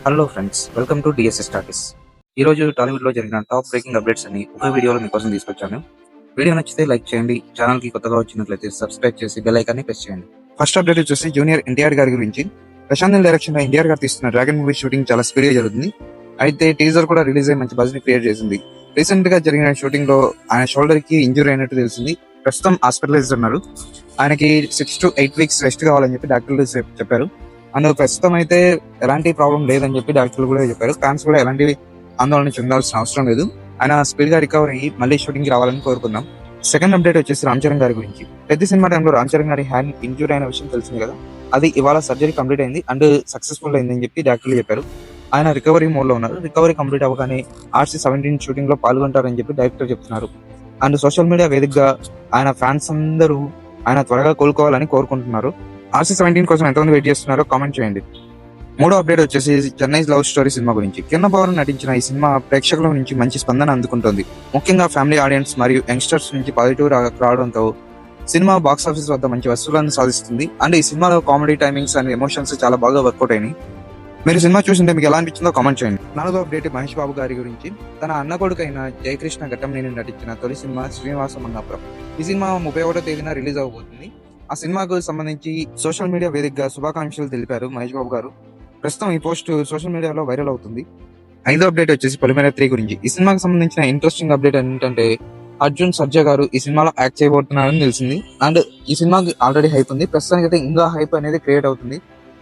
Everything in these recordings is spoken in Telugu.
Hello friends, welcome to DSS talkies. ఈ రోజు టాలీవుడ్ లో జరిగిన టాప్ బ్రేకింగ్ అప్డేట్స్ అని ఒక వీడియోలో మీకోసం తీసుకొచ్చాను. వీడియో నచ్చితే లైక్ చేయండి, ఛానల్ కి కొత్తగా వచ్చినట్లయితే సబ్స్క్రైబ్ చేసి బెల్ ఐకాన్ని ప్రెస్ చేయండి. ఫస్ట్ అప్డేట్ వచ్చేసి జూనియర్ ఎన్టీఆర్ గారి గురించి. ప్రశాంత్ నీల్ డైరెక్షన్ లో ఎన్టీఆర్ గారు తీస్తున్న డ్రాగన్ మూవీ షూటింగ్ చాలా స్పీడ్ గా జరుగుతుంది. అయితే టీజర్ కూడా రిలీజ్ అయ్యి మంచి బజ్ ని క్రియేట్ చేసింది. రీసెంట్ గా జరిగిన షూటింగ్ లో ఆయన షోల్డర్ కి ఇంజురీ అయినట్టు తెలిసింది. ప్రస్తుతం హాస్పిటలైజ్డ్ ఉన్నారు. ఆయనకి 6 to 8 weeks రెస్ట్ కావాలని చెప్పి డాక్టర్లు చెప్పారు. అండ్ ప్రస్తుతం అయితే ఎలాంటి ప్రాబ్లం లేదని చెప్పి డాక్టర్లు కూడా చెప్పారు. ఫ్యాన్స్ కూడా ఎలాంటి ఆందోళన చెందాల్సిన అవసరం లేదు. ఆయన స్పీడ్ గా రికవర్ అయ్యి మళ్ళీ షూటింగ్ కి రావాలని కోరుకుందాం. సెకండ్ అప్డేట్ వచ్చేసి రామ్ చరణ్ గారి గురించి. పెద్ద సినిమా టైంలో రామ్ చరణ్ గారి హ్యాండ్ ఇంజూర్ అయిన విషయం తెలిసింది కదా. అది ఇవాళ సర్జరీ కంప్లీట్ అయింది అండ్ సక్సెస్ఫుల్ అయిందని చెప్పి డాక్టర్లు చెప్పారు. ఆయన రికవరీ మోడ్ లో ఉన్నారు. రికవరీ కంప్లీట్ అవ్వగానే RC-17 షూటింగ్ లో పాల్గొంటారని చెప్పి డైరెక్టర్ చెప్తున్నారు. అండ్ సోషల్ మీడియా వేదికగా ఆయన ఫ్యాన్స్ అందరూ ఆయన త్వరగా కోలుకోవాలని కోరుకుంటున్నారు. RC-17 కోసం ఎంతమంది వెయిట్ చేస్తున్నారో కామెంట్ చేయండి. మూడో అప్డేట్ వచ్చేసి చెన్నై లవ్ స్టోరీ సినిమా గురించి. కిరణ్ పవన్ నటించిన ఈ సినిమా ప్రేక్షకుల నుంచి మంచి స్పందన అందుకుంటుంది. ముఖ్యంగా ఫ్యామిలీ ఆడియన్స్ మరియు యంగ్స్టర్స్ నుంచి పాజిటివ్ రావడంతో సినిమా బాక్స్ ఆఫీస్ వద్ద మంచి వసూళ్లను సాధిస్తుంది. అండ్ ఈ సినిమాలో కామెడీ టైమింగ్స్ అండ్ ఎమోషన్స్ చాలా బాగా వర్కౌట్ అయినాయి. మీరు సినిమా చూసింటే మీకు ఎలా అనిపించిందో కామెంట్ చేయండి. నాలుగో అప్డేట్ మహేష్ బాబు గారి గురించి. తన అన్న కొడుకైన జయకృష్ణ ఘట్టంనేని నటించిన తొలి సినిమా శ్రీనివాస మంగాపురం. ఈ సినిమా 31వ తేదీన రిలీజ్ అవబోతుంది. ఆ సినిమాకు సంబంధించి సోషల్ మీడియా వేదికగా శుభాకాంక్షలు తెలిపారు మహేష్ బాబు గారు. ప్రస్తుతం ఈ పోస్ట్ సోషల్ మీడియాలో వైరల్ అవుతుంది. ఐదో అప్డేట్ వచ్చేసి పొలిమేర 3 గురించి. ఈ సినిమాకి సంబంధించిన ఇంట్రెస్టింగ్ అప్డేట్ ఏంటంటే అర్జున్ సర్జా గారు ఈ సినిమాలో యాక్ట్ చేయబోతున్నారని తెలిసింది. అండ్ ఈ సినిమాకి ఆల్రెడీ హైప్ ఉంది. ప్రస్తుతానికి అయితే ఇంకా హైప్ అనేది క్రియేట్ అవుతుంది.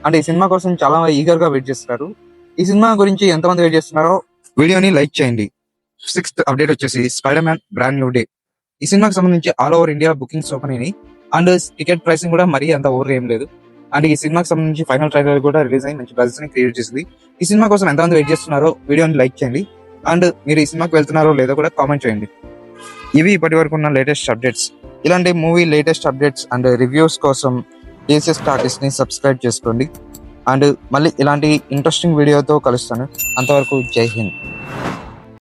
అంటే ఈ సినిమా కోసం చాలా ఈగర్ గా వెయిట్ చేస్తున్నారు. ఈ సినిమా గురించి ఎంతమంది వెయిట్ చేస్తున్నారో వీడియోని లైక్ చేయండి. సిక్స్త్ అప్డేట్ వచ్చేసి spider man brand new day. ఈ సినిమాకి సంబంధించి all over India bookings open అయినాయి. అండ్ టికెట్ ప్రైసింగ్ కూడా మరీ అంత ఓవర్ ఏం లేదు. అండ్ ఈ సినిమాకి సంబంధించి ఫైనల్ ట్రైలర్ కూడా రిలీజ్ అయ్యి మంచి బజ్ ని క్రియేట్ చేసింది. ఈ సినిమా కోసం ఎంతమంది వెయిట్ చేస్తున్నారో వీడియోని లైక్ చేయండి. అండ్ మీరు ఈ సినిమాకి వెళ్తున్నారో లేదో కూడా కామెంట్ చేయండి. ఇవి ఇప్పటి వరకు ఉన్న లేటెస్ట్ అప్డేట్స్. ఇలాంటి movie latest updates and reviews కోసం డిఎస్ఎస్ టాకీస్ ని సబ్స్క్రైబ్ చేసుకోండి. అండ్ మళ్ళీ ఇలాంటి ఇంట్రెస్టింగ్ వీడియోతో కలుస్తాను. అంతవరకు జై హింద్.